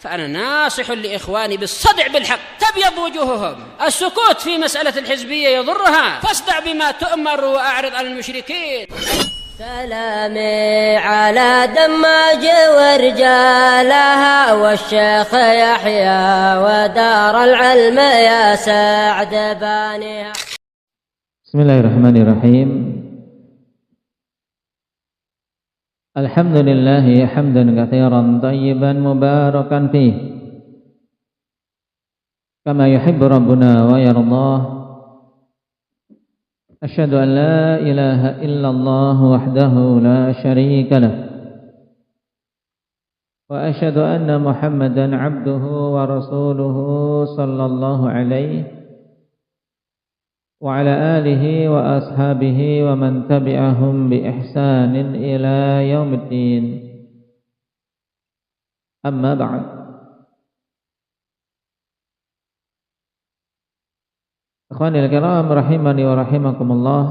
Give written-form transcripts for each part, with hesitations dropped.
فأنا ناصح لإخواني بالصدع بالحق تبيض وجوههم. السكوت في مسألة الحزبية يضرها، فاصدع بما تؤمر وأعرض عن المشركين. سلامي على دماج ورجالها والشيخ يحيى ودار العلم يا سعد بانيها. Bismillahirrahmanirrahim. Alhamdulillah hamdan katsiran tayyiban mubarakan fih kama yuhibbu rabbuna wa yardah. Asyhadu an la ilaha illallah wahdahu la syarika lah wa asyhadu anna Muhammadan abduhu wa rasuluhu sallallahu alaihi wa ala alihi wa ashabihi wa man tabi'ahum bi ihsanin ila yaumiddin. Amma ba'd. Ikhwanil kiram rahimani wa rahimakumullah.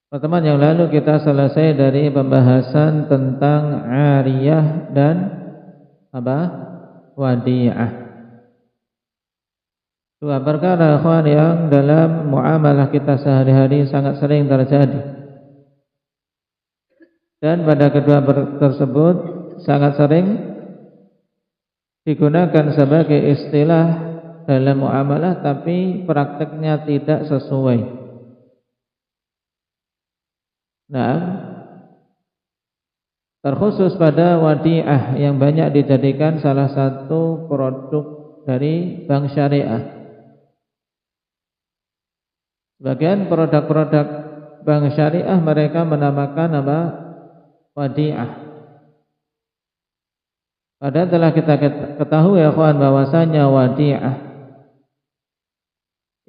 Pertemuan yang lalu kita selesai dari pembahasan tentang ariyah dan wadi'ah. Dua perkara ikhwan yang dalam muamalah kita sehari-hari sangat sering terjadi. Dan pada kedua tersebut sangat sering digunakan sebagai istilah dalam muamalah, tapi prakteknya tidak sesuai. Nah, terkhusus pada wadi'ah yang banyak dijadikan salah satu produk dari bank syariah. Sebagian produk-produk bank syariah mereka menamakan wadi'ah. Padahal telah kita ketahui ya kawan bahwasanya wadi'ah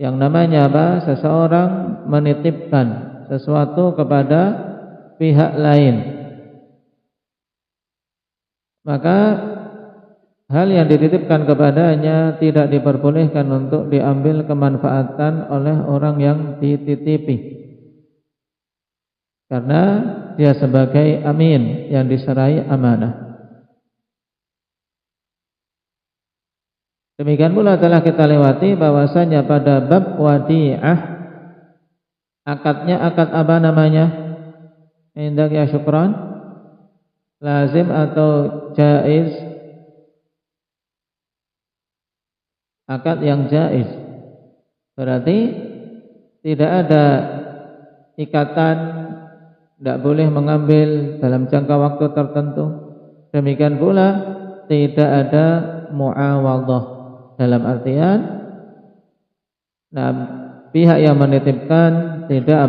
yang namanya seseorang menitipkan sesuatu kepada pihak lain, maka hal yang dititipkan kepadanya tidak diperbolehkan untuk diambil kemanfaatan oleh orang yang dititipi, karena dia sebagai amin yang diserai amanah. Demikian pula telah kita lewati bahwasanya pada bab wadi'ah akadnya akad apa namanya? Indak ya syukran, lazim atau jaiz? Akad yang jaiz, berarti tidak ada ikatan, tidak boleh mengambil dalam jangka waktu tertentu. Demikian pula tidak ada muawadhah, dalam artian pihak yang menitipkan tidak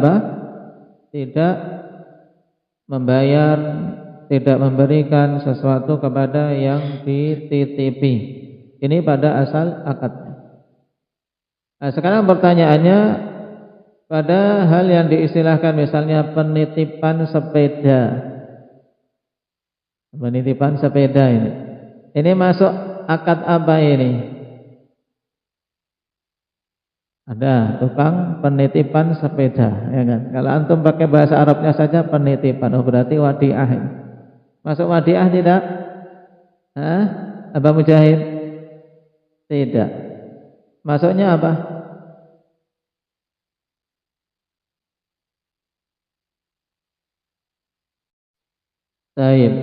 membayar, tidak memberikan sesuatu kepada yang dititipi. Ini pada asal akadnya. Nah, sekarang pertanyaannya, pada hal yang diistilahkan misalnya penitipan sepeda. Penitipan sepeda ini masuk akad apa ini? Ada tukang penitipan sepeda, ya kan? Kalau antum pakai bahasa Arabnya saja penitipan, berarti wadi'ah. Masuk wadi'ah tidak? Abah Mujahid? Tidak. Maksudnya apa? Baik.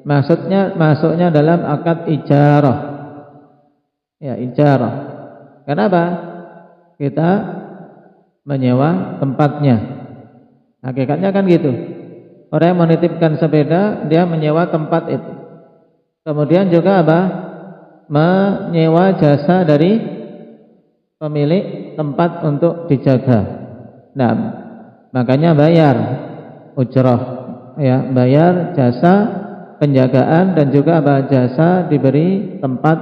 Masuknya dalam akad ijarah. Ya, ijarah. Kenapa? Kita menyewa tempatnya. Hakikatnya kan gitu. Orang yang menitipkan sepeda, dia menyewa tempat itu. Kemudian juga menyewa jasa dari pemilik tempat untuk dijaga. Nah, makanya bayar ujrah, ya, bayar jasa penjagaan dan juga jasa diberi tempat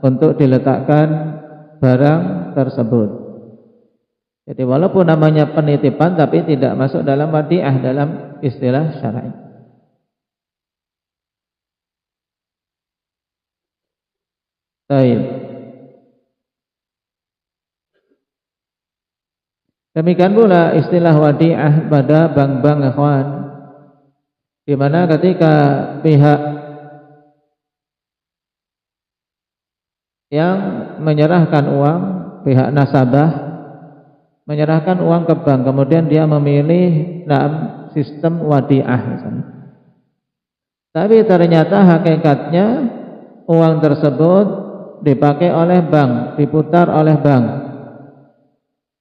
untuk diletakkan barang tersebut. Jadi walaupun namanya penitipan tapi tidak masuk dalam wadi'ah dalam istilah syar'i. Baik. Demikian pula istilah wadi'ah pada bank-bank ikhwan di mana ketika pihak yang menyerahkan uang, pihak nasabah menyerahkan uang ke bank, kemudian dia memilih sistem wadiah misalnya. Tapi ternyata hakikatnya uang tersebut dipakai oleh bank, diputar oleh bank.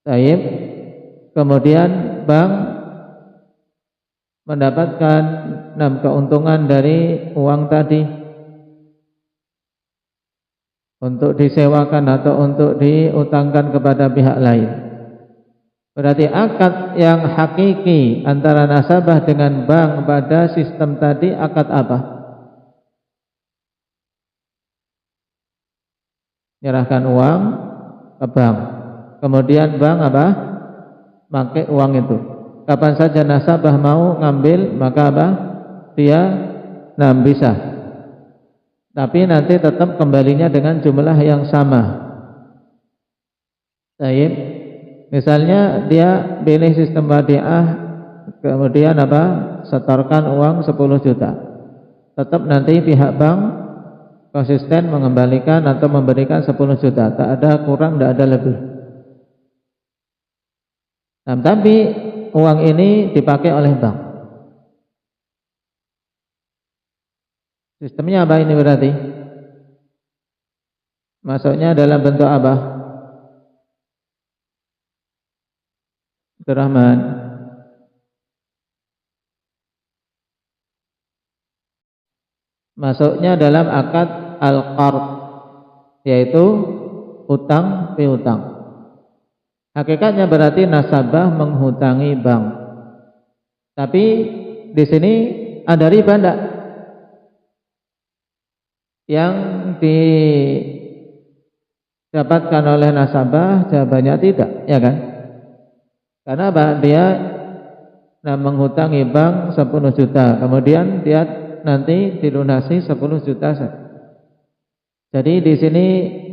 Baik. Kemudian bank mendapatkan keuntungan dari uang tadi untuk disewakan atau untuk diutangkan kepada pihak lain. Berarti akad yang hakiki antara nasabah dengan bank pada sistem tadi akad apa? Menyerahkan uang ke bank. Kemudian bank apa? Pakai uang itu. Kapan saja nasabah mau ngambil, maka apa? Dia bisa. Tapi nanti tetap kembalinya dengan jumlah yang sama. Baik. Misalnya dia pilih sistem wadiah, kemudian apa? Setorkan uang 10 juta. Tetap nanti pihak bank konsisten mengembalikan atau memberikan 10 juta. Tak ada kurang, tak ada lebih. Tapi uang ini dipakai oleh bank. Sistemnya apa ini berarti? Masuknya dalam bentuk apa? Rahman. Masuknya dalam akad al-qard, yaitu utang piutang. Hakikatnya berarti nasabah menghutangi bank. Tapi di sini ada riba enggak? Yang didapatkan oleh nasabah jawabannya tidak, ya kan? Karena apa? Dia menghutangi bank 10 juta, kemudian dia nanti dilunasi 10 juta saja. Jadi di sini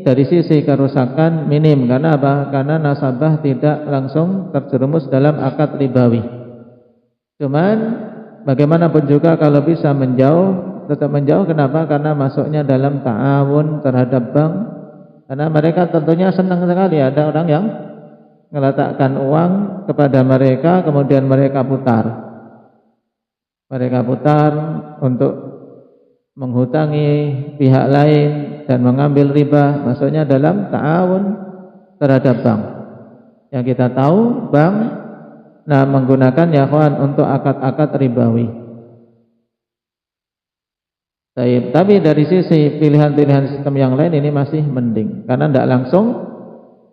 dari sisi kerusakan minim. Karena apa? Karena nasabah tidak langsung terjerumus dalam akad ribawi. Cuman bagaimanapun juga kalau bisa menjauh, tetap menjauh. Kenapa? Karena masuknya dalam ta'awun terhadap bank. Karena mereka tentunya senang sekali ada orang yang meletakkan uang kepada mereka, kemudian mereka putar. Mereka putar untuk menghutangi pihak lain dan mengambil riba. Maksudnya dalam ta'awun terhadap bank. Yang kita tahu bank menggunakan ya kawan untuk akad-akad ribawi. Tapi dari sisi pilihan-pilihan sistem yang lain ini masih mending karena tidak langsung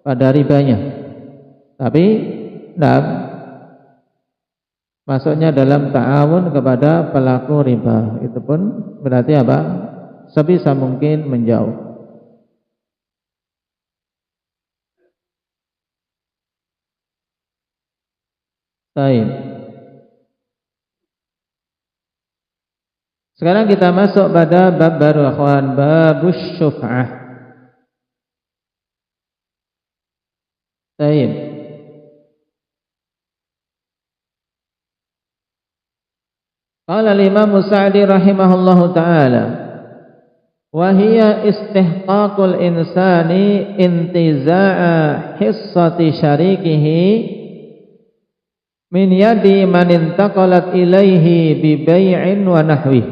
pada ribanya. Tapi masuknya dalam ta'awun kepada pelaku riba. Itu pun berarti apa? Sebisa mungkin menjauh. Baik. Sekarang kita masuk pada bab baru akhwan, babus syuf'ah. Baik. Qala al-Imam Sa'di rahimahullahu ta'ala, wa hiya istihqaqul insani intiza'a hissati syarikihi min yadi man intaqalat ilaihi bi bai'in wa nahwi.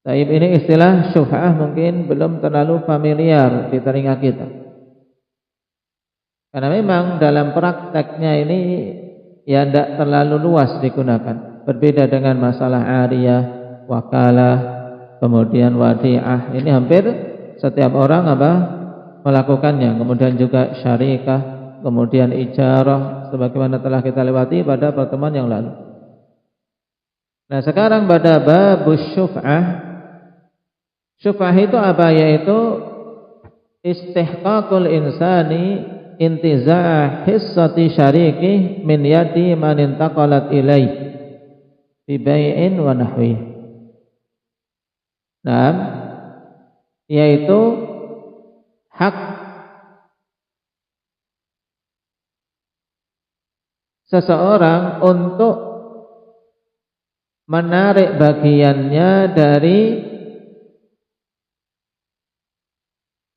Taib, ini istilah syuf'ah mungkin belum terlalu familiar di telinga kita. Karena memang dalam prakteknya ini ya tidak terlalu luas digunakan. Berbeda dengan masalah ariyah, wakalah, kemudian wadi'ah. Ini hampir setiap orang melakukannya. Kemudian juga syarikah, kemudian ijarah, sebagaimana telah kita lewati pada pertemuan yang lalu. Nah, sekarang pada babus syuf'ah. Syuf'ah itu apa? Yaitu istihqaqul insani intiza' hissati syariki min yadi man intaqalat ilaih bi bai'in wa nahwi. Nah, yaitu hak seseorang untuk menarik bagiannya dari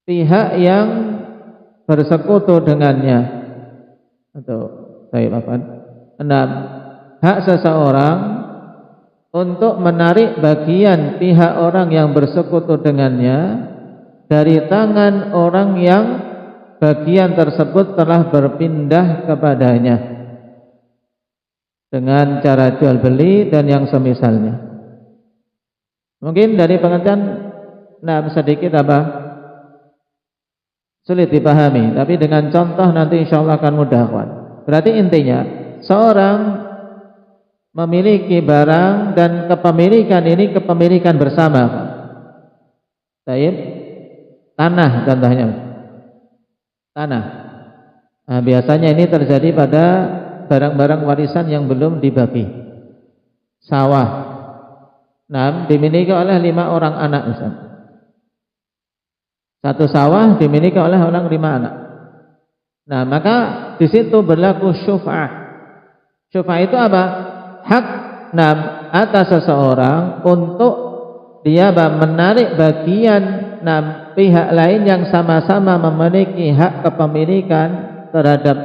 pihak yang bersekutu dengannya. Atau saya apa? 6. Hak seseorang untuk menarik bagian pihak orang yang bersekutu dengannya dari tangan orang yang bagian tersebut telah berpindah kepadanya dengan cara jual beli dan yang semisalnya. Mungkin dari pengertian sedikit sulit dipahami, tapi dengan contoh nanti insyaallah akan mudah, kawan. Berarti intinya seorang memiliki barang dan kepemilikan ini kepemilikan bersama. Baik, tanah contohnya. Tanah. Nah, biasanya ini terjadi pada barang-barang warisan yang belum dibagi. Sawah. Nah, dimiliki oleh 5 orang anak misalnya. Satu sawah dimiliki oleh orang 5 anak. Nah, maka di situ berlaku syuf'ah. Syuf'ah itu apa? Hak atas seseorang untuk dia menarik bagian pihak lain yang sama-sama memiliki hak kepemilikan terhadap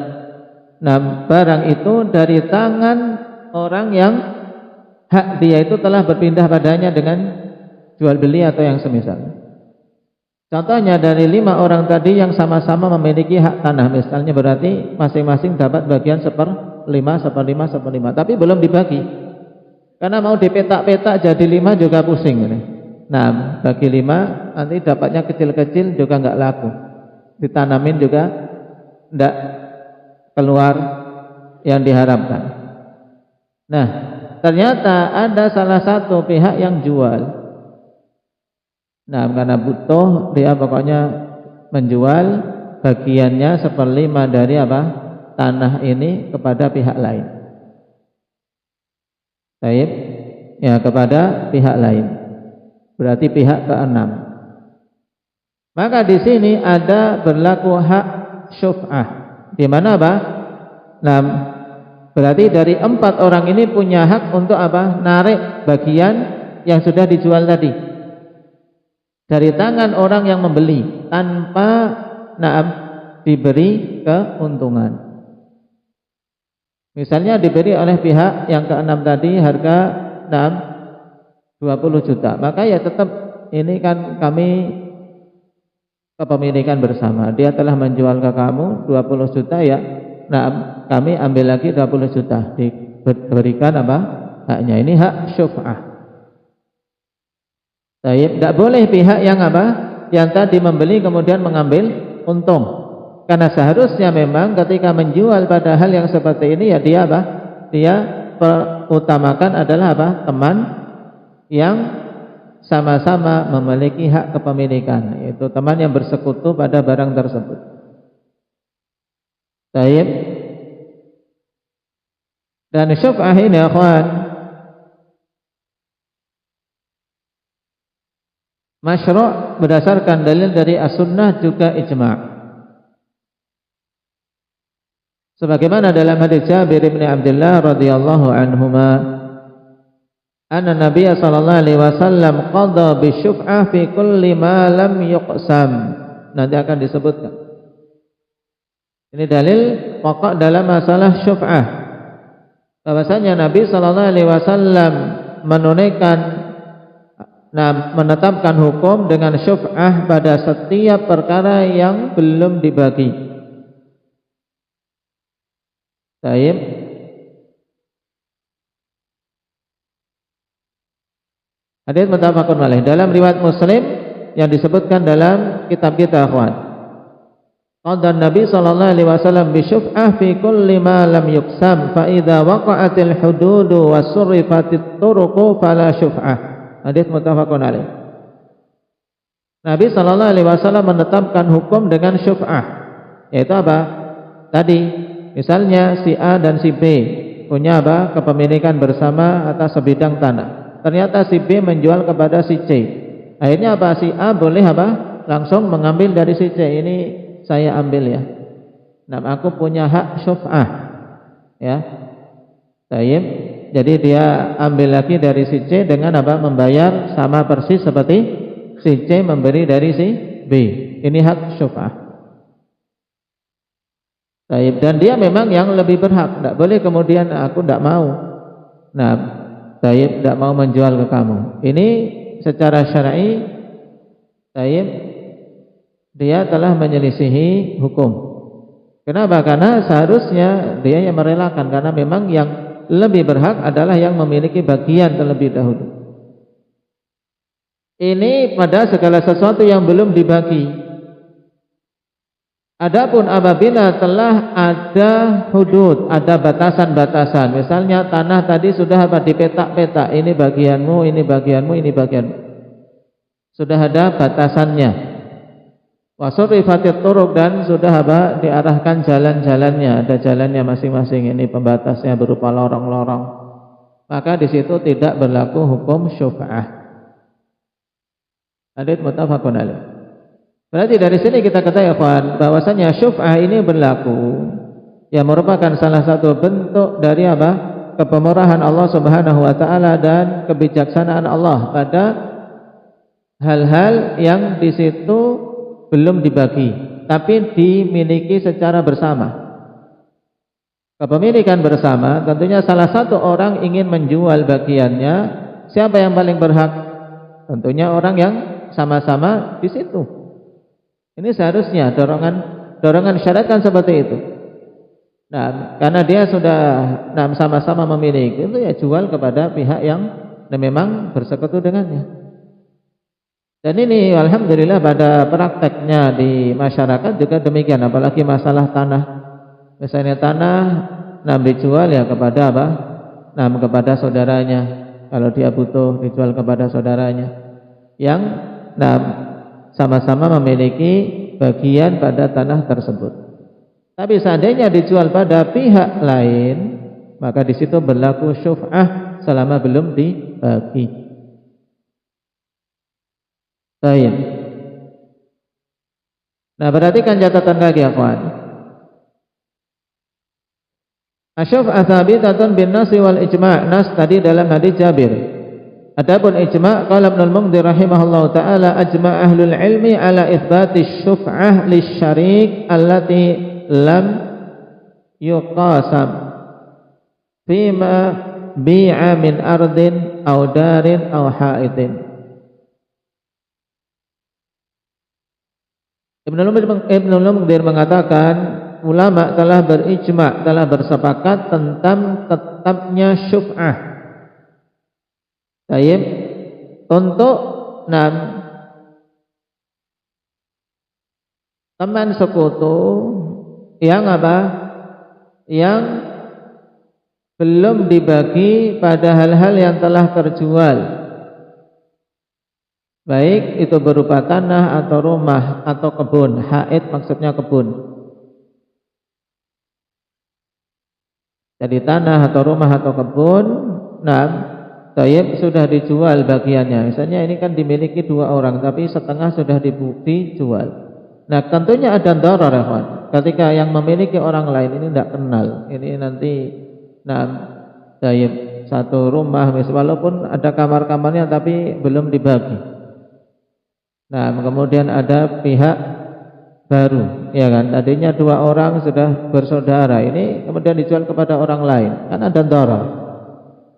barang itu dari tangan orang yang hak dia itu telah berpindah padanya dengan jual beli atau yang semisal. Contohnya dari 5 orang tadi yang sama-sama memiliki hak tanah misalnya, berarti masing-masing dapat bagian 1/5, 1/5, 1/5, tapi belum dibagi. Karena mau dipetak-petak jadi 5 juga pusing ini. Nah, bagi 5 nanti dapatnya kecil-kecil juga enggak laku. Ditanamin juga enggak keluar yang diharapkan. Nah, ternyata ada salah satu pihak yang jual. Nah, karena butuh dia pokoknya menjual bagiannya 1/5 dari tanah ini kepada pihak lain. Baik, ya kepada pihak lain. Berarti pihak ke-6. Maka di sini ada berlaku hak syuf'ah. Di mana Nah, berarti dari 4 orang ini punya hak untuk narik bagian yang sudah dijual tadi dari tangan orang yang membeli tanpa diberi keuntungan. Misalnya diberi oleh pihak yang ke-6 tadi harga 20 juta, maka ya tetap ini kan kami kepemilikan bersama. Dia telah menjual ke kamu 20 juta ya. Kami ambil lagi 20 juta, diberikan haknya. Ini hak syuf'ah. Tidak boleh pihak yang yang tadi membeli kemudian mengambil untung. Karena seharusnya memang ketika menjual pada hal yang seperti ini ya dia dia utamakan adalah teman yang sama-sama memiliki hak kepemilikan, yaitu teman yang bersekutu pada barang tersebut. Baik. Dan syuf'ah ini akhwan masyru' berdasarkan dalil dari as-sunnah juga ijma'. Sebagaimana dalam hadis Jabir bin Abdullah radhiyallahu anhuma, anna Nabiy sallallahu alaihi wasallam qada bi syuf'ah fi kulli ma lam yuqsam. Nanti akan disebutkan. Ini dalil pokok dalam masalah syuf'ah. Bahwasanya Nabi sallallahu alaihi wasallam menunaikan menetapkan hukum dengan syuf'ah pada setiap perkara yang belum dibagi. Baik. Hadis muttafaqun alaih. Dalam riwayat Muslim yang disebutkan dalam kitab kita, akhwan. Qala Nabi sallallahu alaihi wasallam bi syuf'ah fi kulli ma lam yuqsam fa idza waqa'atil hududu wa surrifatit turuqu fala syuf'ah. Hadis muttafaqun alaih. Nabi sallallahu alaihi wasallam menetapkan hukum dengan syuf'ah. Yaitu tadi misalnya si A dan si B punya kepemilikan bersama atas sebidang tanah. Ternyata si B menjual kepada si C. Akhirnya si A boleh langsung mengambil dari si C. Ini saya ambil ya. Nah, aku punya hak syuf'ah. Ya. Baik. Jadi dia ambil lagi dari si C dengan apa? Membayar sama persis seperti si C memberi dari si B. Ini hak syuf'ah. Baik, dan dia memang yang lebih berhak. Tidak boleh kemudian aku tidak mau. Nah, baik, tidak mau menjual ke kamu. Ini secara syar'i, baik, dia telah menyelisihi hukum. Kenapa? Karena seharusnya dia yang merelakan, karena memang yang lebih berhak adalah yang memiliki bagian terlebih dahulu. Ini pada segala sesuatu yang belum dibagi. Adapun apabila telah ada hudud, ada batasan-batasan, misalnya tanah tadi sudah apa dipetak-petak, ini bagianmu, ini bagianmu, ini bagianmu, sudah ada batasannya. Wasurifatit turuq, dan sudah apa diarahkan jalan-jalannya, ada jalannya masing-masing, ini pembatasnya berupa lorong-lorong, maka di situ tidak berlaku hukum syuf'ah. Hadits muttafaqun alaih. Berarti dari sini kita ketahui bahwasanya syuf'ah ini berlaku, yang merupakan salah satu bentuk dari apa? Kepemurahan Allah Subhanahu wa taala dan kebijaksanaan Allah pada hal-hal yang di situ belum dibagi, tapi dimiliki secara bersama. Kepemilikan bersama, tentunya salah satu orang ingin menjual bagiannya, siapa yang paling berhak? Tentunya orang yang sama-sama di situ. Ini seharusnya dorongan syariat kan seperti itu. Nah, karena dia sudah sama-sama memiliki, itu ya jual kepada pihak yang memang bersekutu dengannya. Dan ini alhamdulillah pada prakteknya di masyarakat juga demikian, apalagi masalah tanah. Misalnya tanah dijual ya kepada apa? Kepada saudaranya. Kalau dia butuh dijual kepada saudaranya yang sama-sama memiliki bagian pada tanah tersebut. Tapi seandainya dijual pada pihak lain, maka di situ berlaku syuf'ah selama belum dibagi. Baik. Nah, perhatikan catatan kaki akhwan. Asyuf'ah thabitatun bin nasi wal ijma'. Nas tadi dalam hadis Jabir. Adapun ijma', qala Ibnul Munzir rahimahullahu taala, ajma' ahlul ilmi ala itsbati syuf'ah lisyarik allati lam yuqasam fima bi'a min ardin aw darin aw ha'itin. Ibnul Munzir mengatakan ulama telah berijma', telah bersepakat tentang tetapnya syuf'ah. Baik, untuk teman sekutu yang apa? Yang belum dibagi pada hal-hal yang telah terjual. Baik itu berupa tanah atau rumah atau kebun. Haid maksudnya kebun. Jadi tanah atau rumah atau kebun, sudah dijual bagiannya. Misalnya ini kan dimiliki dua orang, tapi setengah sudah dijual. Nah, tentunya ada darar ya kawan. Ketika yang memiliki orang lain ini tidak kenal, ini nanti satu rumah, walaupun ada kamar-kamarnya tapi belum dibagi. Nah, kemudian ada pihak baru, ya kan? Tadinya dua orang sudah bersaudara, ini kemudian dijual kepada orang lain, kan ada darar.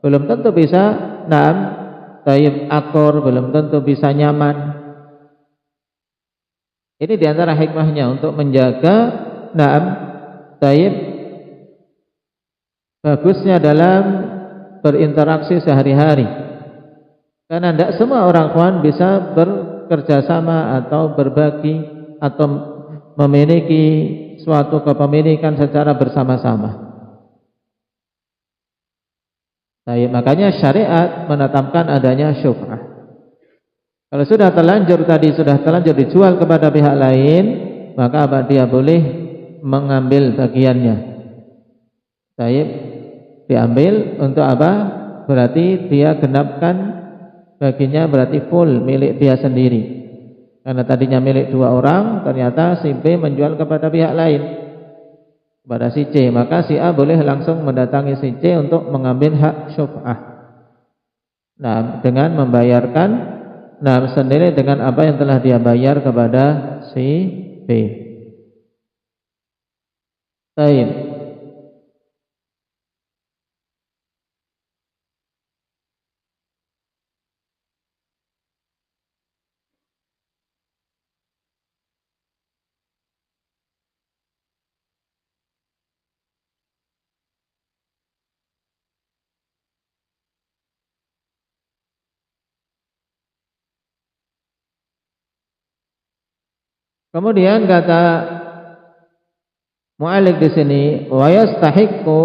Belum tentu bisa akur, belum tentu bisa nyaman. Ini diantara hikmahnya untuk menjaga bagusnya dalam berinteraksi sehari-hari. Karena tidak semua orang kawan bisa bekerja sama atau berbagi atau memiliki suatu kepemilikan secara bersama-sama. Makanya syariat menetapkan adanya syuf'ah. Kalau sudah terlanjur dijual kepada pihak lain, maka dia boleh mengambil bagiannya. Diambil untuk apa? Berarti dia genapkan baginya, berarti full milik dia sendiri. Karena tadinya milik dua orang, ternyata si B menjual kepada pihak lain. kepada si C, maka si A boleh langsung mendatangi si C untuk mengambil hak syuf'ah. Nah, dengan membayarkan senilai dengan apa yang telah dia bayar kepada si B. Baik. Kemudian kata mu'alif di sini, wa yastahiqqu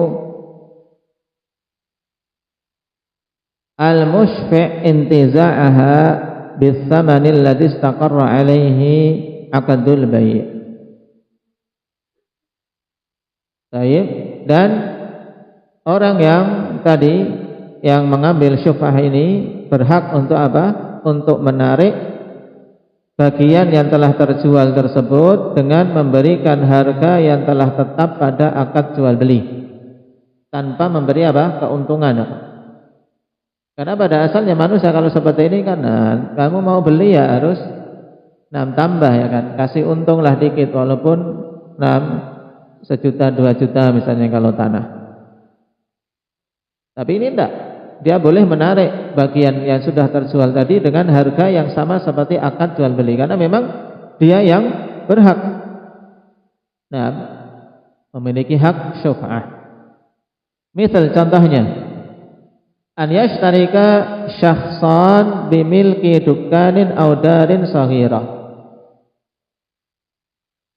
al-mushfi' intiza'aha bis-thamani alladhi istaqarra 'alaihi 'aqdul bai'. Baik, dan orang yang tadi yang mengambil syuf'ah ini berhak untuk apa? Untuk menarik bagian yang telah terjual tersebut dengan memberikan harga yang telah tetap pada akad jual beli tanpa memberi apa? Keuntungan. Karena pada asalnya manusia kalau seperti ini kan, kamu mau beli ya harus tambah ya kan, kasih untung lah dikit walaupun 1 juta 2 juta misalnya kalau tanah. Tapi ini enggak. Dia boleh menarik bagian yang sudah terjual tadi dengan harga yang sama seperti akad jual beli karena memang dia yang berhak memiliki hak syuf'ah. Misal contohnya, an yashtarika syakhsan bimilki dukkanin aw darin saghirah.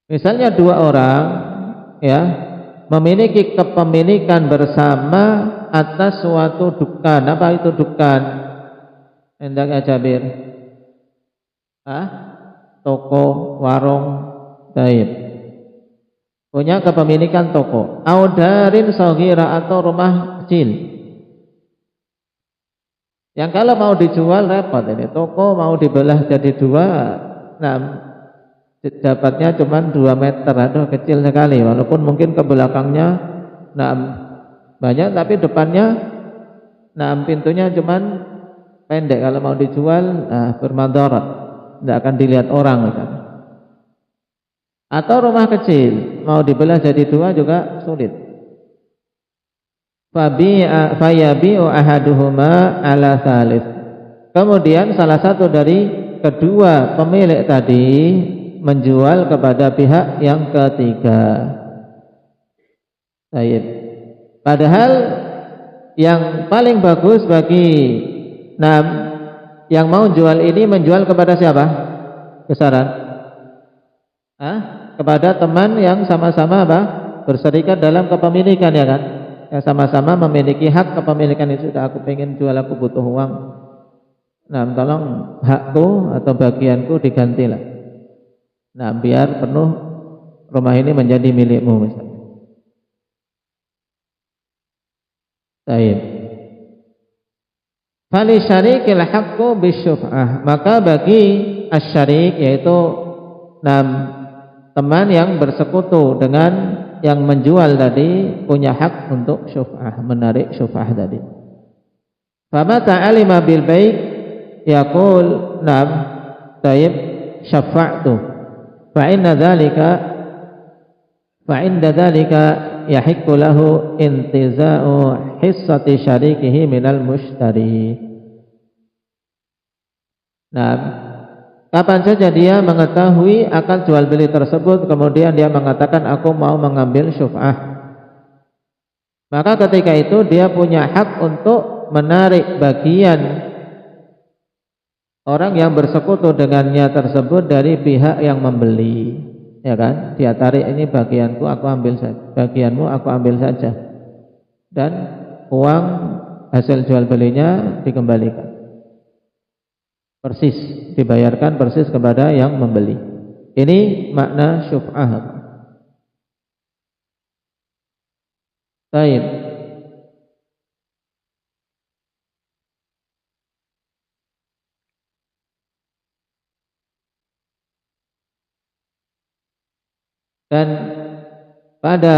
Misalnya 2 orang ya memiliki kepemilikan bersama atas suatu dukkan. Apa itu dukkan? Hendak ya Jabir? Toko, warung, taib. Punya kepemilikan toko. Audarin saghira atau rumah kecil. Yang kalau mau dijual repot ini. Toko mau dibelah jadi 2. Dapatnya cuma 2 meter. Aduh kecil sekali. Walaupun mungkin ke belakangnya banyak tapi depannya pintunya cuman pendek. Kalau mau dijual bermadarat, tidak akan dilihat orang kan. Atau rumah kecil mau dibelah jadi 2 juga sulit. Fayabi'u ahaduhuma ala thalith. Kemudian salah satu dari kedua pemilik tadi menjual kepada pihak yang ketiga. Baik. Padahal yang paling bagus bagi yang mau jual ini menjual kepada siapa? Besaran? Kepada teman yang sama-sama berserikat dalam kepemilikan ya kan? Yang sama-sama memiliki hak kepemilikan itu. Sudah aku pengen jual, aku butuh uang. Tolong hakku atau bagianku digantilah. Biar penuh rumah ini menjadi milikmu misalnya. Baik. Fali syarikil haqqu bisyuf'ah. Maka bagi asy-syarik yaitu teman yang bersekutu dengan yang menjual tadi punya hak untuk syuf'ah, menarik syuf'ah tadi. Famata alima bil bai' yaqul tayyib syafa'tu. Fa inda dzalika yahiqqu lahu intiza'u hissati syarikihi minal mushtari. Kapan saja dia mengetahui akan jual beli tersebut kemudian dia mengatakan aku mau mengambil syuf'ah, maka ketika itu dia punya hak untuk menarik bagian orang yang bersekutu dengannya tersebut dari pihak yang membeli. Ya kan, dia tarik, ini bagianku aku ambil saja, bagianmu aku ambil saja, dan uang hasil jual belinya dikembalikan persis, dibayarkan persis kepada yang membeli. Ini makna syuf'ah. Baik. Dan pada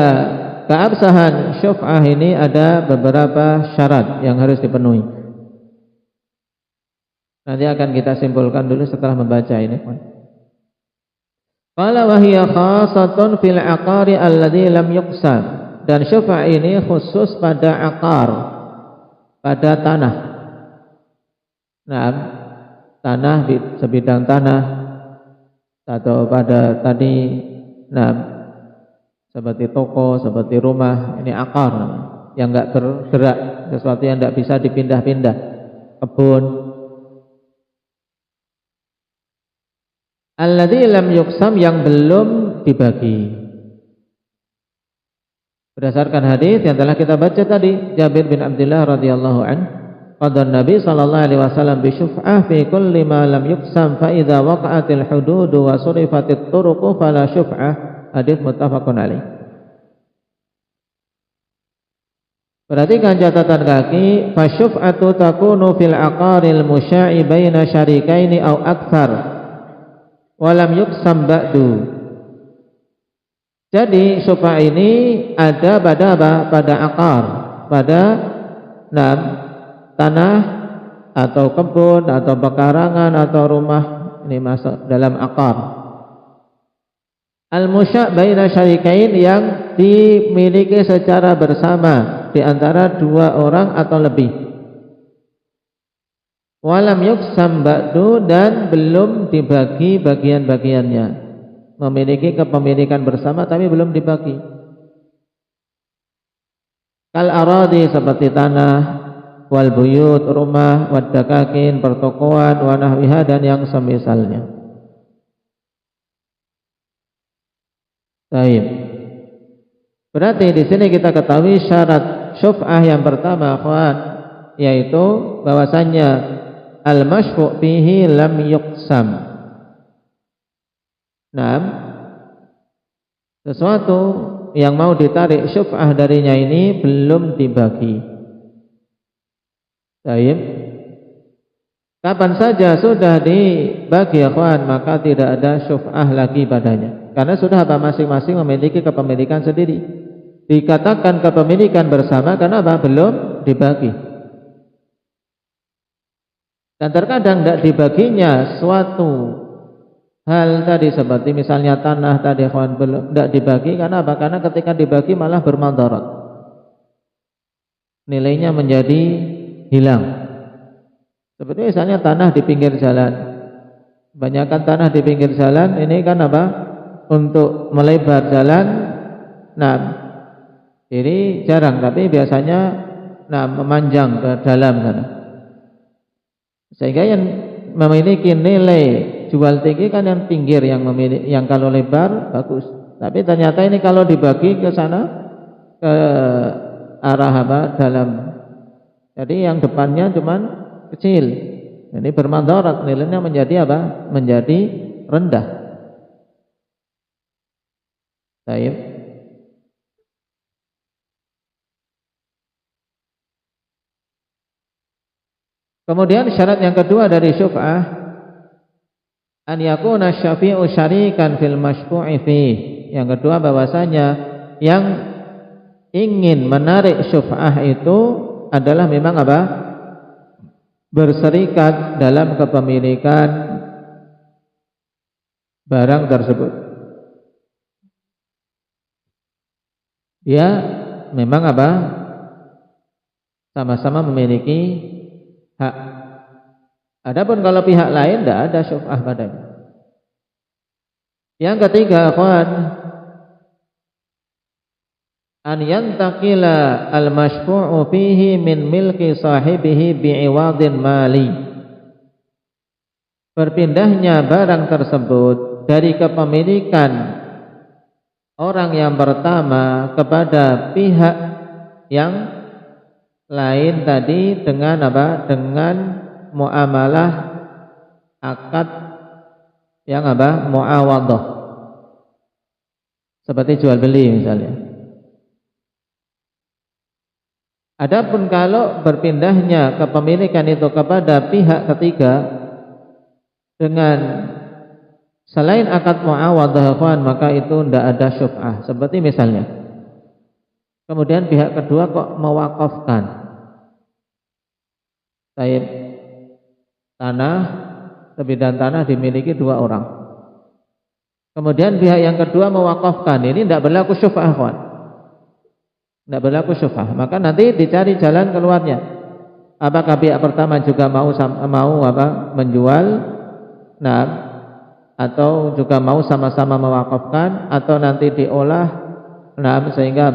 keabsahan syuf'ah ini ada beberapa syarat yang harus dipenuhi. Nanti akan kita simpulkan dulu setelah membaca ini. Qala wa hiya khassatun fil aqari alladhi lam yuqsam. Dan syuf'ah ini khusus pada aqar, pada tanah. Nah, tanah di sebidang tanah atau pada tadi, nah, seperti toko, seperti rumah, ini aqar yang enggak bergerak, sesuatu yang enggak bisa dipindah-pindah, kebun. Alladzi lam yuqsam, yang belum dibagi. Berdasarkan hadis yang telah kita baca tadi, Jabir bin Abdullah radhiyallahu anhu, qala Nabi sallallahu alaihi wasallam bi syuf'ah fi kulli ma lam yuqsam fa idza waqa'atil hudud wa surifatit turuq fala syuf'ah. Hadis muttafaqun alaih. Perhatikan catatan kaki, fa syuf'atu takunu fil aqaril musya'i baina syarikaini aw aktsar wa lam yuqsam ba'du. Jadi syuf'ah ini ada pada apa? Pada aqar, pada tanah atau kebun atau pekarangan atau rumah, ini masuk dalam aqar. Al-musya' baina syarikain, yang dimiliki secara bersama di antara dua orang atau lebih. Walam yuqsam ba'du, dan belum dibagi bagian-bagiannya. Memiliki kepemilikan bersama tapi belum dibagi. Kal aradi, seperti tanah, wal buyut, rumah, wad dakakin, pertokoan, wa nahwiha, dan yang semisalnya. Baik. Berarti di sini kita ketahui syarat syuf'ah yang pertama, akhwan, yaitu bahwasannya al-masyfu' fihi lam yuqsam. Nah, sesuatu yang mau ditarik syuf'ah darinya ini belum dibagi. Baik. Kapan saja sudah dibagi, akhwan, maka tidak ada syuf'ah lagi padanya. Karena sudah apa? Masing-masing memiliki kepemilikan sendiri. Dikatakan kepemilikan bersama karena apa? Belum dibagi. Dan terkadang tidak dibaginya suatu hal tadi, seperti misalnya tanah tadi, akhwan, belum tidak dibagi karena apa? Karena ketika dibagi malah bermadarat, nilainya menjadi hilang. Seperti misalnya tanah di pinggir jalan, banyakkan tanah di pinggir jalan ini kan apa? Untuk melebar jalan, nah ini jarang, tapi biasanya memanjang ke dalam sana, sehingga yang memiliki nilai jual tinggi kan yang pinggir, yang memiliki, yang kalau lebar bagus. Tapi ternyata ini kalau dibagi ke sana, ke arah apa? Dalam. Jadi yang depannya cuman kecil. Ini bermadarat, nilainya menjadi apa? Menjadi rendah. Baik. Kemudian syarat yang kedua dari syuf'ah, an yakuna syafi'u syarikan fil masyfu'i fi. Yang kedua, bahwasanya yang ingin menarik syuf'ah itu adalah memang apa? Berserikat dalam kepemilikan barang tersebut. Dia memang apa? Sama-sama memiliki hak. Adapun kalau pihak lain tidak ada syuf'ah padanya. Yang ketiga, akhwan, an yantakila al-masyfu'u fihi min milki sahibihi bi'iwadin mali. Berpindahnya barang tersebut dari kepemilikan orang yang pertama kepada pihak yang lain tadi dengan apa? Dengan muamalah akad yang apa? Muawadhah. Seperti jual beli misalnya. Adapun kalau berpindahnya kepemilikan itu kepada pihak ketiga dengan Selain akad muawadhah maka itu tidak ada syuf'ah. Seperti misalnya, kemudian pihak kedua kok mewakafkan tanah, sebidang tanah dimiliki dua orang. Kemudian pihak yang kedua mewakafkan, ini tidak berlaku syuf'ah, tidak berlaku syuf'ah. Maka nanti dicari jalan keluarnya. Apakah pihak pertama juga mau menjual, atau juga mau sama-sama mewakafkan, atau nanti diolah, sehingga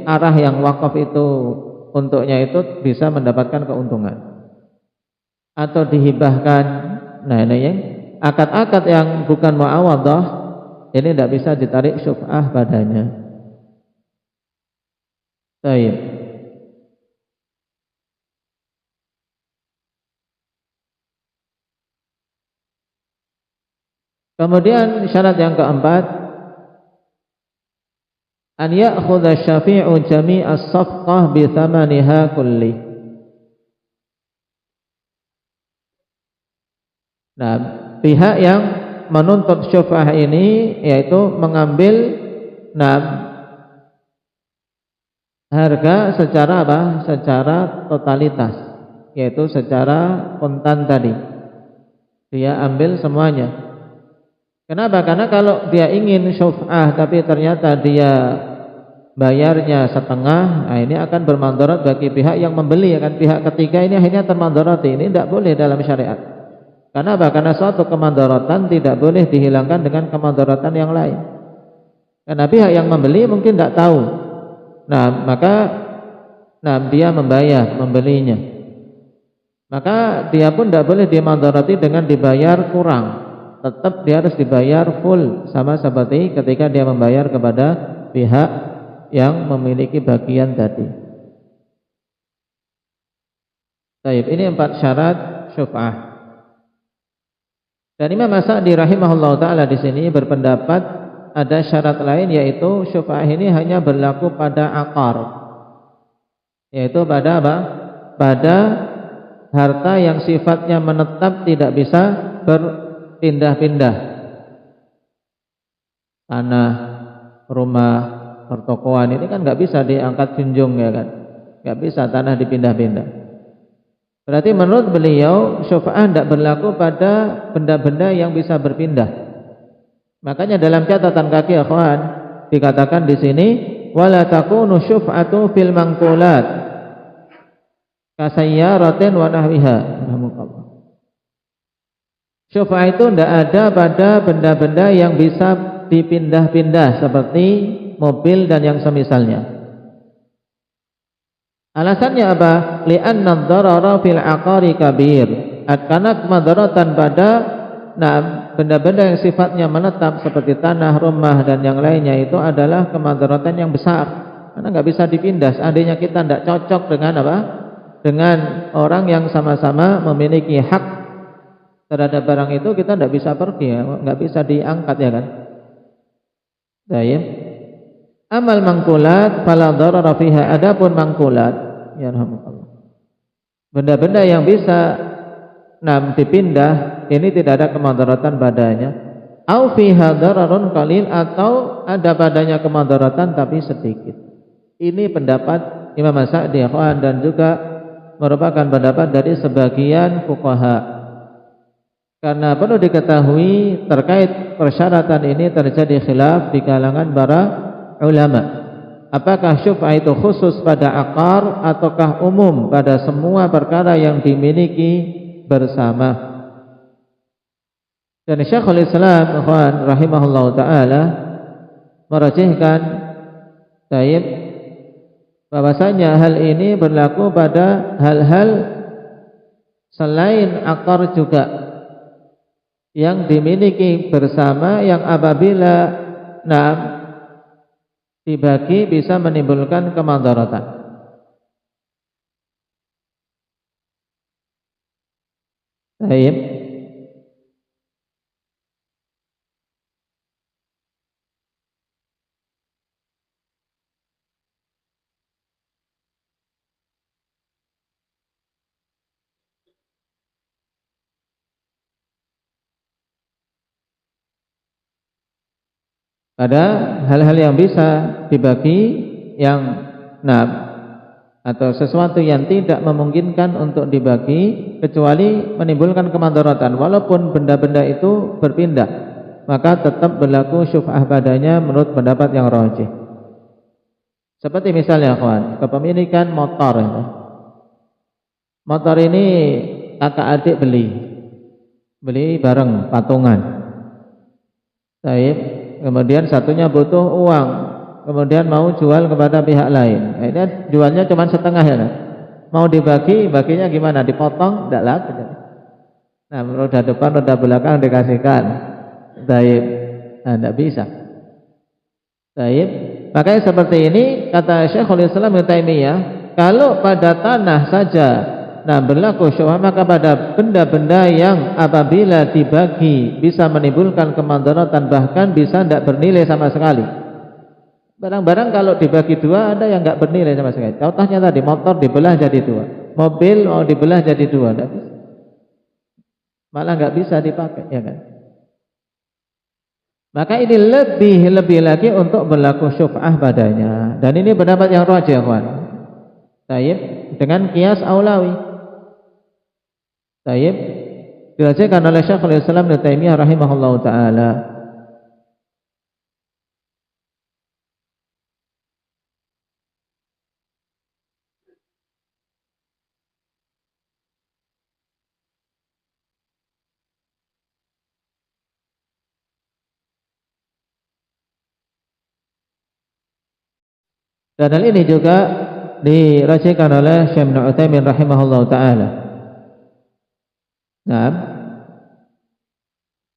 arah yang wakaf itu untuknya itu bisa mendapatkan keuntungan, atau dihibahkan. Nah, ini akad-akad yang bukan muawadhah ini tidak bisa ditarik syuf'ah padanya. Baik. Kemudian syarat yang keempat, an ya'khudha syafi'u jami'as safqah bi thamaniha kulli. Nah, pihak yang menuntut syuf'ah ini yaitu mengambil harga secara secara totalitas, yaitu secara kontan tadi. Dia ambil semuanya. Kenapa? Karena kalau dia ingin syuf'ah tapi ternyata dia bayarnya setengah, nah ini akan bermandarat bagi pihak yang membeli, akan pihak ketiga ini akhirnya termandarat. Ini tidak boleh dalam syariat. Kenapa? Karena suatu kemandaratan tidak boleh dihilangkan dengan kemandaratan yang lain. Karena pihak yang membeli mungkin tidak tahu. Maka dia membelinya. Maka dia pun tidak boleh dimandarati dengan dibayar kurang. Tetap dia harus dibayar full, sama seperti ketika dia membayar kepada pihak yang memiliki bagian tadi. Baik, ini 4 syarat syuf'ah. Dan Imam As-Sa'di rahimahullah taala di sini berpendapat ada syarat lain, yaitu syuf'ah ini hanya berlaku pada aqar, yaitu pada pada harta yang sifatnya menetap, tidak bisa berpindah-pindah. Tanah, rumah, pertokoan ini kan nggak bisa diangkat junjung, ya kan? Nggak bisa tanah dipindah-pindah. Berarti menurut beliau syuf'ah tidak berlaku pada benda-benda yang bisa berpindah. Makanya dalam catatan kaki akhwan dikatakan di sini, wala takunu syuf'atu fil manqulat kasayyaratin wa nahwiha. Syuf'ah itu tidak ada pada benda-benda yang bisa dipindah-pindah seperti mobil dan yang semisalnya. Alasannya apa? Li'anna ad-darara fil aqari kabir. Karena kemadaratan pada benda-benda yang sifatnya menetap seperti tanah, rumah dan yang lainnya itu adalah kemadaratan yang besar. Karena nggak bisa dipindah. Seandainya kita tidak cocok dengan dengan orang yang sama-sama memiliki hak terhadap barang itu, kita tidak bisa pergi, nggak bisa diangkat, ya kan? Baik. Amal mangkulat fala darara fiha. Adapun mangkulat, ya rahmatullah, benda-benda yang bisa dipindah, ini tidak ada kemudaratan padanya. Au fiha dararun qalil, atau ada padanya kemudaratan tapi sedikit. Ini pendapat Imam As-Sa'di dan juga merupakan pendapat dari sebagian fuqaha. Karena perlu diketahui terkait persyaratan ini terjadi khilaf di kalangan para ulama. Apakah syuf'ah itu khusus pada aqar ataukah umum pada semua perkara yang dimiliki bersama? Dan Syekhul Islam rahimahullah taala merajihkan bahwasanya hal ini berlaku pada hal-hal selain aqar juga, yang dimiliki bersama, yang apabila dibagi bisa menimbulkan kemudaratan. Baik. pada hal-hal yang bisa dibagi yang atau sesuatu yang tidak memungkinkan untuk dibagi kecuali menimbulkan kemandaratan, walaupun benda-benda itu berpindah, maka tetap berlaku syuf'ah padanya menurut pendapat yang rajih. Seperti misalnya kawan, kepemilikan motor itu. Motor ini kakak adik beli bareng patungan. Baik, kemudian satunya butuh uang, kemudian mau jual kepada pihak lain. Ini jualnya cuma setengah ya. Mau dibagi, baginya gimana? Dipotong? Tidak laku. Nah, roda depan, roda belakang dikasihkan. Baik, tidak bisa. Baik, makanya seperti ini kata Syekhul Islam Ibnu Taimiyah, kalau pada tanah saja berlaku syubhah, maka pada benda-benda yang apabila dibagi bisa menimbulkan kemandaratan, bahkan bisa tidak bernilai sama sekali. Barang-barang kalau dibagi dua ada yang nggak bernilai sama sekali. Contohnya tadi motor dibelah jadi dua, mobil mau dibelah jadi dua, enggak bisa. Malah nggak bisa dipakai, ya kan? Maka ini lebih lagi untuk berlaku syuf'ah padanya. Dan ini pendapat yang rajih, kawan. Taib dengan qiyas aulawi. Taib dirajikan oleh Syekhul Islam Ibnu Taimiyah rahimahullahu taala. Dan hal ini juga dirajikan oleh Syekh Ibnu Utsaimin rahimahullahu taala. Nah,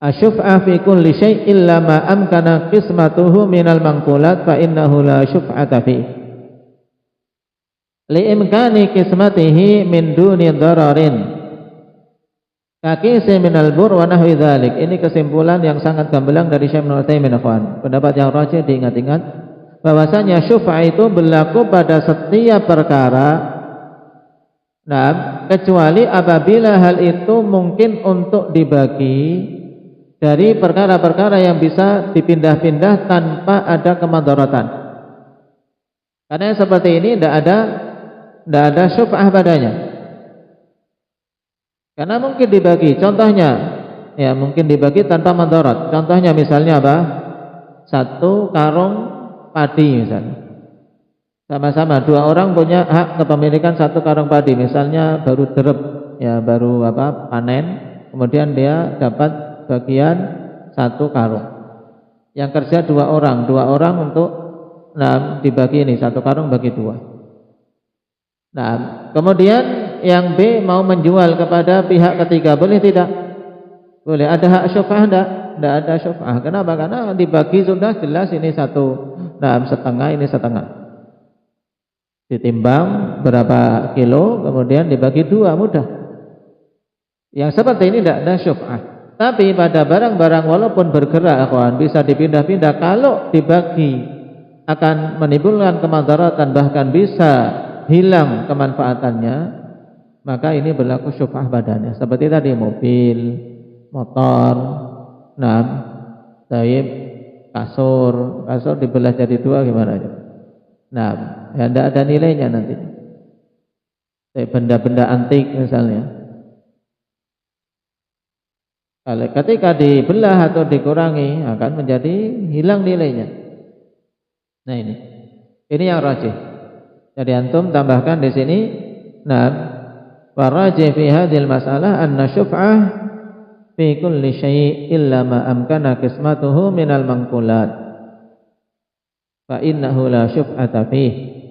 asyuf'ah fi kulli syai' illa ma amkana qismatuhu minal manqulat fa innahu la syuf'ata fi li imkani qismatihi min duni dhararin kaqisi minal bur wa nahwi dzalik. Ini kesimpulan yang sangat gamblang dari Syekh Ibnu Utsaimin, ikhwan. Pendapat yang rajih diingat-ingat bahwasanya syuf'ah itu berlaku pada setiap perkara, kecuali apabila hal itu mungkin untuk dibagi dari perkara-perkara yang bisa dipindah-pindah tanpa ada kemandaratan. Karena seperti ini tidak ada syuf'ah padanya. Karena mungkin dibagi, contohnya ya mungkin dibagi tanpa mandarat. Contohnya misalnya apa? Satu karung padi misalnya. Sama-sama dua orang punya hak kepemilikan satu karung padi, misalnya baru derep ya, baru panen, kemudian dia dapat bagian satu karung. Yang kerja dua orang untuk dibagi ini satu karung bagi dua. Nah, kemudian yang B mau menjual kepada pihak ketiga, boleh tidak? Boleh. Ada hak syuf'ah enggak? Enggak ada syuf'ah. Kenapa? Karena dibagi sudah jelas, ini satu setengah, ini setengah. Ditimbang berapa kilo, kemudian dibagi dua, mudah. Yang seperti ini tidak ada syuf'ah. Tapi pada barang-barang walaupun bergerak, kawan, bisa dipindah-pindah, kalau dibagi akan menimbulkan kemandaratan, bahkan bisa hilang kemanfaatannya, maka ini berlaku syuf'ah padanya. Seperti tadi mobil, motor, kasur dibelah jadi dua, gimana aja? Ya tidak ada nilainya nanti. Benda-benda antik misalnya, kalau ketika dibelah atau dikurangi akan menjadi hilang nilainya. Nah ini yang rajih. Jadi antum tambahkan di sini, wa rajih fi hadhil masalah anna syuf'ah fi kulli syai' illa ma amkana qismatuhu minal manqulat fa innahu la syuf'ata fihi.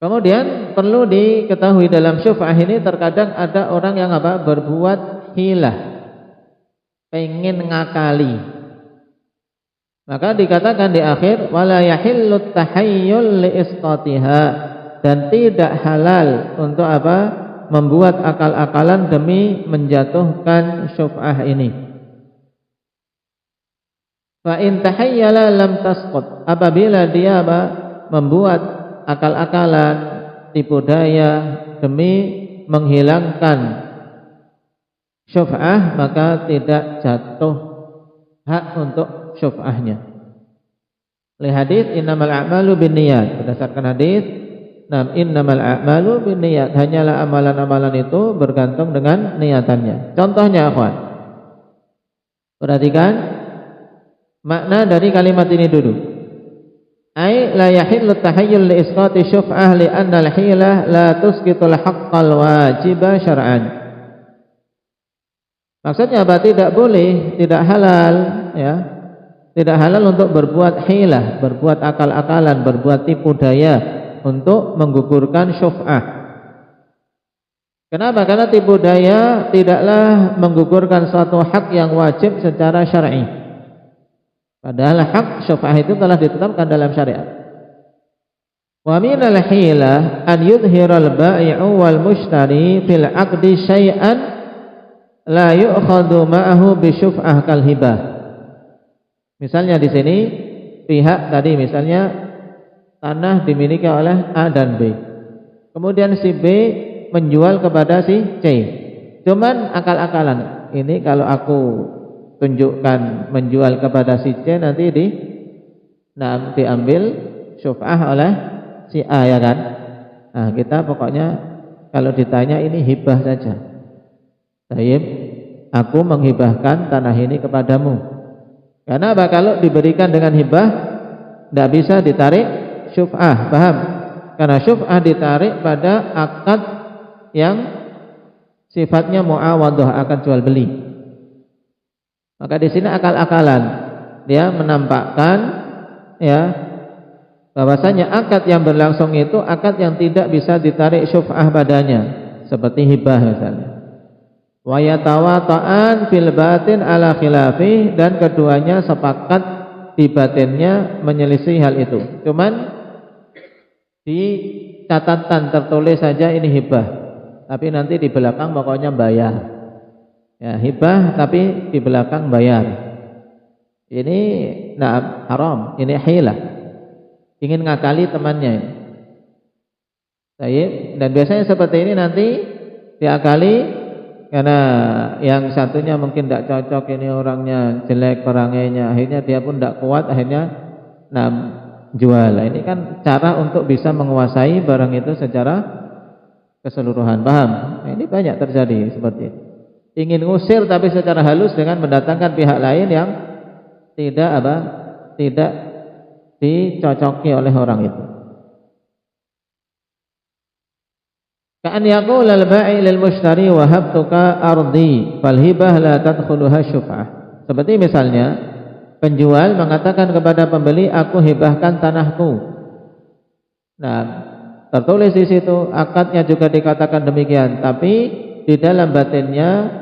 Kemudian perlu diketahui dalam syuf'ah ini terkadang ada orang yang berbuat hilah, pengen ngakali. Maka dikatakan di akhir wala yahillu tahayyul li isqatiha, dan tidak halal untuk membuat akal-akalan demi menjatuhkan syuf'ah ini. Fa in tahayyala lam tasqut, apabila dia membuat akal-akalan, tipu daya demi menghilangkan syuf'ah, maka tidak jatuh hak untuk syuf'ahnya. Li hadis innamal a'malu binniyat, berdasarkan hadis innamal a'malu binniyat, hanyalah amalan-amalan itu bergantung dengan niatannya. Contohnya akhwan, perhatikan makna dari kalimat ini dulu. Ai la yahillu tahayyul li isqati syuf'ah li anna al-hilah la tusqitul haqqal wajiba syar'an. Maksudnya apa? Tidak boleh, tidak halal, ya. Tidak halal untuk berbuat hilah, berbuat akal-akalan, berbuat tipu daya untuk menggugurkan syuf'ah. Kenapa? Karena tipu daya tidaklah menggugurkan suatu hak yang wajib secara syar'i. Padahal hak syuf'ah itu telah ditetapkan dalam syariat. Wa minal hilah an yudhiral bai'u wal mushtari fil 'aqdi syai'an la yu'khadhu ma'ahu bi syuf'ah kal hibah. Misalnya di sini pihak tadi misalnya tanah dimiliki oleh A dan B. Kemudian si B menjual kepada si C. Cuman akal-akalan. Ini kalau aku tunjukkan menjual kepada si C nanti diambil syuf'ah oleh si A, ya kan? Nah, kita pokoknya kalau ditanya ini hibah saja. Baik, aku menghibahkan tanah ini kepadamu. Karena apa? Kalau diberikan dengan hibah tidak bisa ditarik syuf'ah, paham? Karena syuf'ah ditarik pada akad yang sifatnya muawadhah, akad jual beli. Maka di sini akal-akalan dia menampakkan, ya, bahwasanya akad yang berlangsung itu akad yang tidak bisa ditarik syuf'ah padanya, seperti hibah misalnya. Wa yatawata'an fil batin ala khilafi, dan keduanya sepakat di batinnya menyelisih hal itu. Cuman di catatan tertulis saja ini hibah, tapi nanti di belakang pokoknya bayar. Ya, hibah tapi di belakang bayar. Ini haram, ini hilah. Ingin ngakali temannya. Baik, dan biasanya seperti ini nanti diakali. Karena yang satunya mungkin tidak cocok, ini orangnya jelek perangainya, akhirnya dia pun tidak kuat, akhirnya jual. Ini kan cara untuk bisa menguasai barang itu secara keseluruhan, paham? Nah, ini banyak terjadi seperti ini. Ingin ngusir tapi secara halus dengan mendatangkan pihak lain yang tidak dicocoki oleh orang itu. Ka'an yaqul al-ba'i lil mushtari wahabtuka ardi fal hibah la tadkhuluha syuf'ah. Seperti misalnya penjual mengatakan kepada pembeli, aku hibahkan tanahku. Nah, tertulis di situ, akadnya juga dikatakan demikian, tapi di dalam batinnya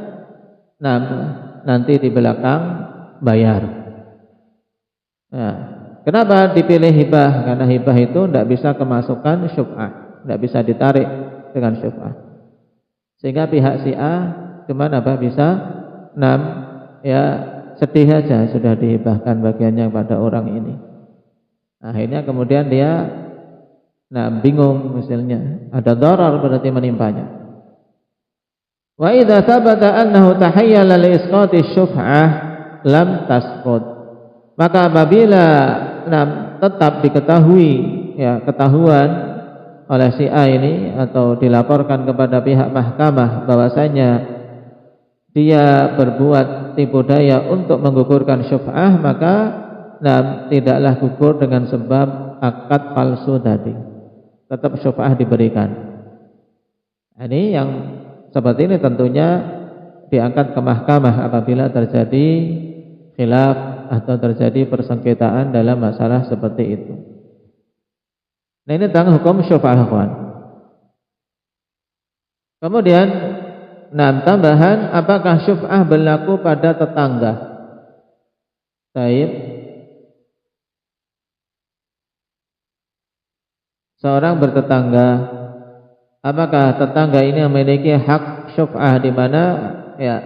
nanti di belakang bayar. Nah, kenapa dipilih hibah? Karena hibah itu tidak bisa kemasukan syuf'ah, tidak bisa ditarik dengan syuf'ah, sehingga pihak si A cuman bisa sedih saja sudah dihibahkan bagiannya pada orang ini. Akhirnya kemudian dia bingung, misalnya ada darar berarti menimpanya. Wa idza thabata annahu tahayyala li isqati syuf'ah lam tasqut, maka apabila tetap diketahui, ya, ketahuan oleh si A ini atau dilaporkan kepada pihak mahkamah bahwasanya dia berbuat tipu daya untuk menggugurkan syuf'ah, maka tidaklah gugur dengan sebab akad palsu tadi, tetap syuf'ah diberikan. Ini yang seperti ini tentunya diangkat ke mahkamah apabila terjadi khilaf atau terjadi persengketaan dalam masalah seperti itu. Nah, ini tentang hukum syuf'ah, kawan. Kemudian tambahan, apakah syuf'ah berlaku pada tetangga? Baik. Seorang bertetangga, apakah tetangga ini memiliki hak syuf'ah, di mana ya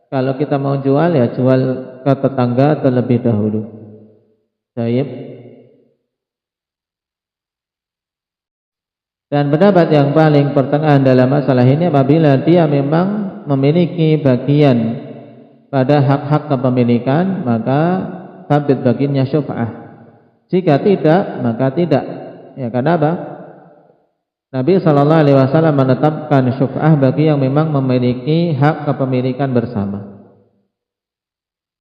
kalau kita mau jual, ya jual ke tetangga terlebih dahulu. Baik. Dan pendapat yang paling pertengahan dalam masalah ini, apabila dia memang memiliki bagian pada hak-hak kepemilikan, maka sabit baginya syuf'ah. Jika tidak, maka tidak. Ya, karena apa? Nabi sallallahu alaihi wasallam menetapkan syuf'ah bagi yang memang memiliki hak kepemilikan bersama.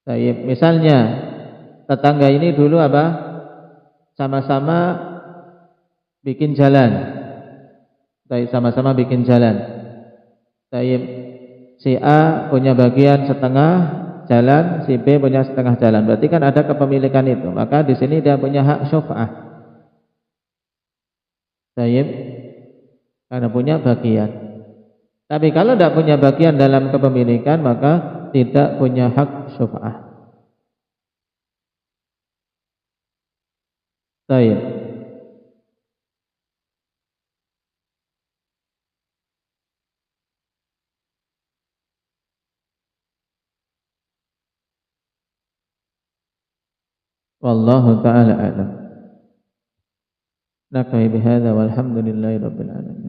Baik, misalnya tetangga ini dulu apa? Sama-sama bikin jalan. Baik, sama-sama bikin jalan. Baik, si A punya bagian setengah jalan, si B punya setengah jalan. Berarti kan ada kepemilikan itu. Maka di sini dia punya hak syuf'ah. Baik, karena punya bagian. Tapi kalau tidak punya bagian dalam kepemilikan, maka tidak punya hak syuf'ah. Baik. Wallahu ta'ala a'lam. Nakfi bihadza walhamdulillahi rabbil alamin.